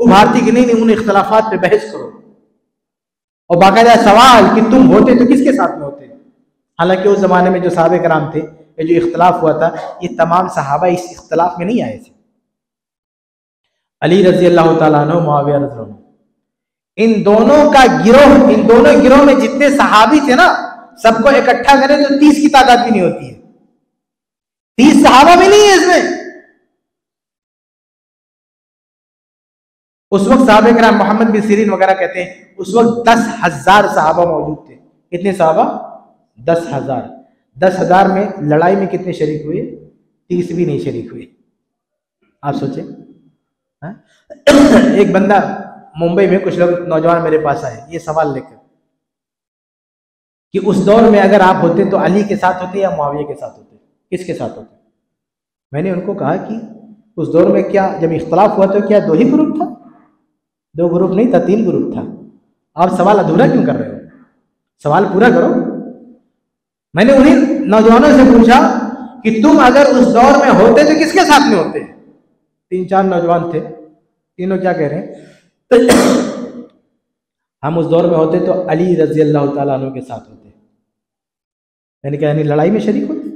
ابھارتی کہ نہیں ان اختلافات پہ بحث کرو، اور باقاعدہ سوال کہ تم ہوتے تو کس کے ساتھ میں ہوتے. حالانکہ اس زمانے میں جو صحابہ کرام تھے، یہ جو اختلاف ہوا تھا، یہ تمام صحابہ اس اختلاف میں نہیں آئے تھے. علی رضی اللہ تعالیٰ عنہ، معاویہ رضی اللہ عنہ، ان دونوں کا گروہ، ان دونوں گروہ میں جتنے صحابی تھے نا، سب کو اکٹھا کریں تو 30 کی تعداد بھی نہیں ہوتی ہے. 30 صحابہ بھی نہیں ہے اس میں. اس وقت صحابہ کرام، محمد بن سیرین وغیرہ کہتے ہیں اس وقت 10,000 صحابہ موجود تھے. کتنے صحابہ؟ 10,000. 10,000 میں لڑائی میں کتنے شریک ہوئے؟ 30 بھی نہیں شریک ہوئے. آپ سوچیں. ایک بندہ ممبئی میں، کچھ لوگ نوجوان میرے پاس آئے یہ سوال لے کر کہ اس دور میں اگر آپ ہوتے تو علی کے ساتھ ہوتے یا معاویہ کے ساتھ ہوتے، کس کے ساتھ ہوتے؟ میں نے ان کو کہا کہ اس دور میں کیا جب اختلاف ہوا تو کیا 2 ہی گروپ تھا؟ 2 گروپ نہیں تھا، 3 گروپ تھا. آپ سوال ادھورا کیوں کر رہے ہو؟ سوال پورا کرو. میں نے انہیں نوجوانوں سے پوچھا کہ تم اگر اس دور میں ہوتے تو کس کے ساتھ میں ہوتے؟ 3-4 نوجوان تھے، تینوں کیا کہہ رہے ہیں؟ ہم اس دور میں ہوتے تو علی رضی اللہ تعالیٰ عنہ کے ساتھ ہوتے. میں نے کہا یعنی لڑائی میں شریک ہوتے،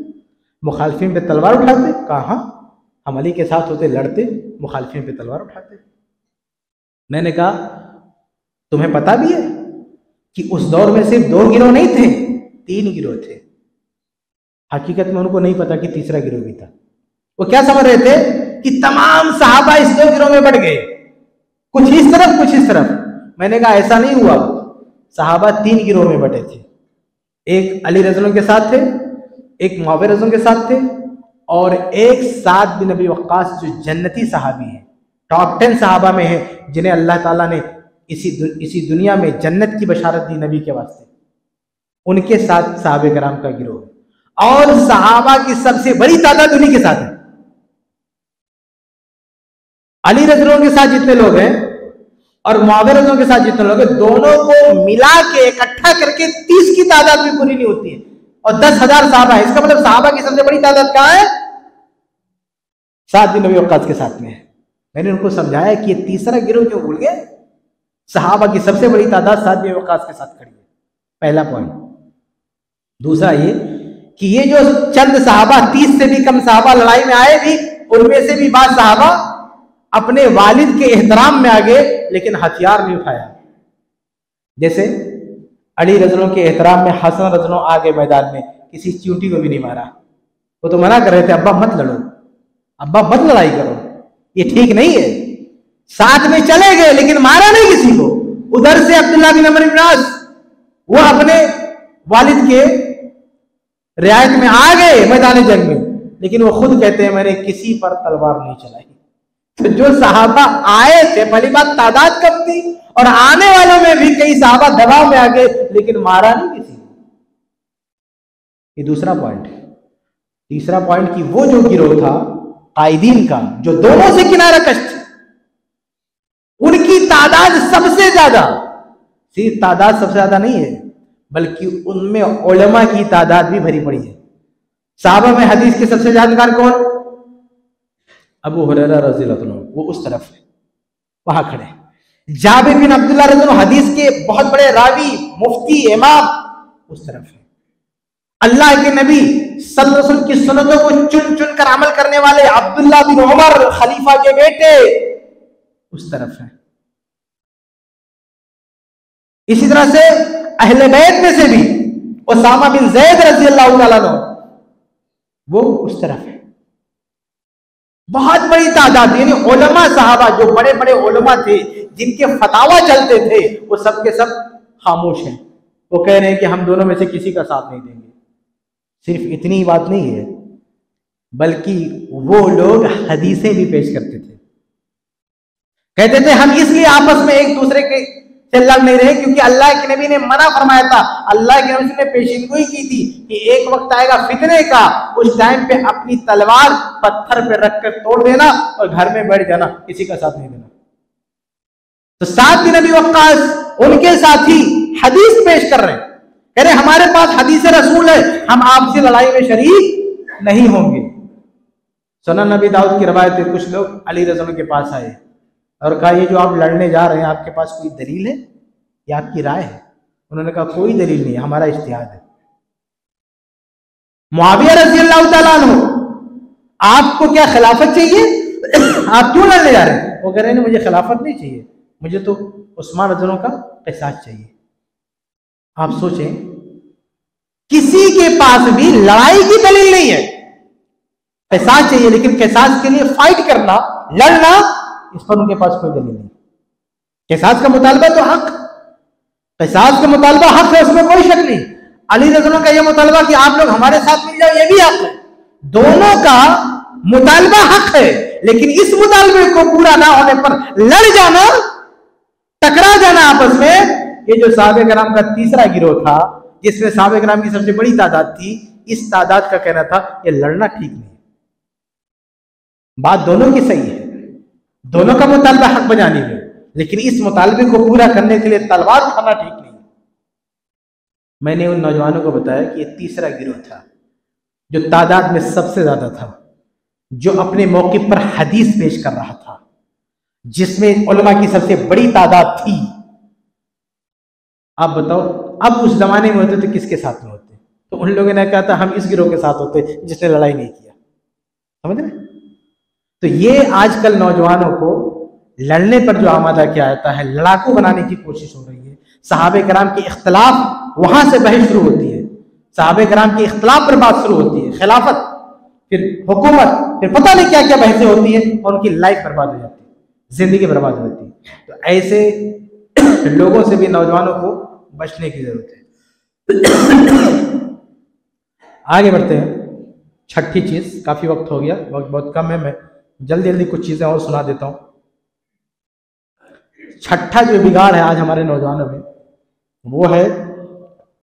مخالفین پہ تلوار اٹھاتے؟ کہا ہاں، ہم علی کے ساتھ ہوتے، لڑتے، مخالفین پہ تلوار اٹھاتے. میں نے کہا تمہیں پتا بھی ہے کہ اس دور میں صرف 2 گروہ نہیں تھے، 3 گروہ تھے. حقیقت میں ان کو نہیں پتا کہ تیسرا گروہ بھی تھا. وہ کیا سمجھ رہے تھے کہ تمام صحابہ اس 2 گروہ میں بٹ گئے، کچھ اس طرف کچھ اس طرف. میں نے کہا ایسا نہیں ہوا. صحابہ 3 گروہ میں بٹے تھے. ایک علی رضی اللہ عنہ کے ساتھ تھے، ایک معاویہ رضی اللہ عنہ کے ساتھ تھے، اور ایک سعد بن ابی وقاص جو جنتی صحابی ہیں، ٹاپ 10 صحابہ میں ہیں جنہیں اللہ تعالیٰ نے اسی دنیا میں جنت کی بشارت دی نبی کے واسطے. ان کے ساتھ صحابہ کرام کا گروہ. اور صحابہ کی سب سے بڑی تعداد انہی کے ساتھ ہے. علی رضی اللہ عنہ کے ساتھ جتنے لوگ ہیں اور معاویہ رضی اللہ عنہ کے ساتھ جتنے لوگ ہیں، دونوں کو ملا کے اکٹھا کر کے 30 کی تعداد بھی پوری نہیں ہوتی ہے. اور 10,000 صحابہ ہے. اس کا مطلب صحابہ کی سب سے بڑی تعداد کہاں ہے؟ سعد بن ابی وقاص کے ساتھ میں ہے. میں نے ان کو سمجھایا کہ یہ تیسرا گروہ کیوں بھول گئے؟ صحابہ کی سب سے بڑی تعداد سعد بن ابی وقاص کے ساتھ کھڑی ہے. پہلا پوائنٹ. دوسرا یہ کہ یہ جو چند صحابہ، 30 سے بھی کم صحابہ لڑائی میں آئے بھی، ان میں سے بھی بعض صحابہ اپنے والد کے احترام میں آگے لیکن ہتھیار نہیں اٹھایا. جیسے علی رضی اللہ عنہ کے احترام میں حسن رضی اللہ عنہ آگے میدان میں کسی چیونٹی کو بھی نہیں مارا. وہ تو منع کر رہے تھے ابا مت لڑو، ابا مت لڑائی کرو، یہ ٹھیک نہیں ہے. ساتھ میں چلے گئے لیکن مارا نہیں کسی کو. ادھر سے عبداللہ بن عمرو بن عاص وہ اپنے والد کے رعایت میں آ گئے میدان جنگ میں، لیکن وہ خود کہتے ہیں میں نے کسی پر تلوار نہیں چلائی. تو جو صحابہ آئے تھے، پہلی بات تعداد کم تھی، اور آنے والوں میں بھی کئی صحابہ دباؤ میں آ گئے لیکن مارا نہیں کسی کو. یہ دوسرا پوائنٹ ہے. تیسرا پوائنٹ کہ وہ جو گروہ تھا قائدین کا، جو دونوں سے کنارہ کش تھے، ان کی تعداد سب سے زیادہ، صرف تعداد سب سے زیادہ نہیں ہے بلکہ ان میں علماء کی تعداد بھی بھری پڑی ہے. صحابہ میں حدیث کے سب سے جانکار کون؟ ابو ہریرہ رضی اللہ عنہ، وہ اس طرف ہے، وہاں کھڑے. جابر بن عبداللہ رضی اللہ عنہ حدیث کے بہت بڑے راوی، مفتی، امام، اس طرف ہے. اللہ کے نبی صلی اللہ علیہ وسلم کی سنتوں کو چن چن کر عمل کرنے والے عبداللہ بن عمر خلیفہ کے بیٹے اس طرف ہیں. اسی طرح سے اہل بیت میں سے بھی اسامہ بن زید رضی اللہ تعالیٰ عنہ وہ اس طرف ہے. بہت بڑی تعداد، یعنی علماء صحابہ جو بڑے بڑے علماء تھے جن کے فتاوی چلتے تھے، وہ سب کے سب خاموش ہیں. وہ کہہ رہے ہیں کہ ہم دونوں میں سے کسی کا ساتھ نہیں دیں گے. صرف اتنی ہی بات نہیں ہے بلکہ وہ لوگ حدیثیں بھی پیش کرتے تھے. کہتے تھے ہم اس لیے آپس میں ایک دوسرے کے سے لڑ نہیں رہے کیونکہ اللہ کے نبی نے منع فرمایا تھا. اللہ کے نبی نے پیشینگوئی کی تھی کہ ایک وقت آئے گا فتنے کا، اس ٹائم پہ اپنی تلوار پتھر پہ رکھ کر توڑ دینا اور گھر میں بیٹھ جانا، کسی کا ساتھ نہیں دینا. تو سعد بن ابی وقاص ان کے ساتھی حدیث پیش کر رہے ہیں، کہہ رہے ہمارے پاس حدیث رسول ہے، ہم آپ سے لڑائی میں شریک نہیں ہوں گے. سنن نبی داؤد کی روایت ہے، کچھ لوگ علی رضی اللہ عنہ کے پاس آئے اور کہا یہ جو آپ لڑنے جا رہے ہیں آپ کے پاس کوئی دلیل ہے یا آپ کی رائے ہے؟ انہوں نے کہا کوئی دلیل نہیں ہے، ہمارا اجتہاد ہے۔ معاویہ رضی اللہ تعالیٰ عنہ، آپ کو کیا خلافت چاہیے؟ آپ کیوں لڑنے جا رہے ہیں؟ وہ کہہ رہے ہیں مجھے خلافت نہیں چاہیے، مجھے تو عثمان رضی اللہ عنہ کا قصاص چاہیے۔ آپ سوچیں، کسی کے پاس بھی لڑائی کی دلیل نہیں ہے، قصاص چاہیے، لیکن قصاص کے لیے فائٹ کرنا، لڑنا، اس پر ان کے پاس کوئی دلیل نہیں۔ قصاص کا مطالبہ تو حق، قصاص کا مطالبہ حق ہے، اس میں کوئی شک نہیں۔ علی رضی اللہ عنہ کا یہ مطالبہ کہ آپ لوگ ہمارے ساتھ مل جاؤ، یہ بھی حق ہے، دونوں کا مطالبہ حق ہے، لیکن اس مطالبے کو پورا نہ ہونے پر لڑ جانا، ٹکرا جانا آپس میں، یہ جو صحابہ کرام کا تیسرا گروہ تھا جس میں صحابہ کرام کی سب سے بڑی تعداد تھی، اس تعداد کا کہنا تھا یہ لڑنا ٹھیک نہیں۔ بات دونوں کی صحیح ہے، دونوں کا مطالبہ حق بجانی ہے، لیکن اس مطالبے کو پورا کرنے کے لیے تلوار اٹھانا ٹھیک نہیں۔ میں نے ان نوجوانوں کو بتایا کہ یہ تیسرا گروہ تھا جو تعداد میں سب سے زیادہ تھا، جو اپنے موقف پر حدیث پیش کر رہا تھا، جس میں علماء کی سب سے بڑی تعداد تھی۔ آپ بتاؤ اب اس زمانے میں ہوتے تو کس کے ساتھ میں ہوتے؟ تو ان لوگوں نے کہا تھا ہم اس گروہ کے ساتھ ہوتے جس نے لڑائی نہیں کیا، سمجھ رہے؟ تو یہ آج کل نوجوانوں کو لڑنے پر جو آمادہ کیا جاتا ہے، لڑاکو بنانے کی کوشش ہو رہی ہے۔ صحابہ کرام کے اختلاف، وہاں سے بحث شروع ہوتی ہے، صحابہ کرام کے اختلاف پر بات شروع ہوتی ہے، خلافت، پھر حکومت، پھر پتہ نہیں کیا کیا بحثیں ہوتی ہیں، اور ان کی لائف برباد ہو جاتی ہے، زندگی برباد ہو جاتی ہے۔ تو ایسے لوگوں سے بھی نوجوانوں کو بچنے کی ضرورت ہے۔ آگے بڑھتے ہیں، چھٹی چیز، کافی وقت ہو گیا، وقت بہت کم ہے، میں جلدی جلدی کچھ چیزیں اور سنا دیتا ہوں۔ چھٹا جو بگاڑ ہے آج ہمارے نوجوانوں میں، وہ ہے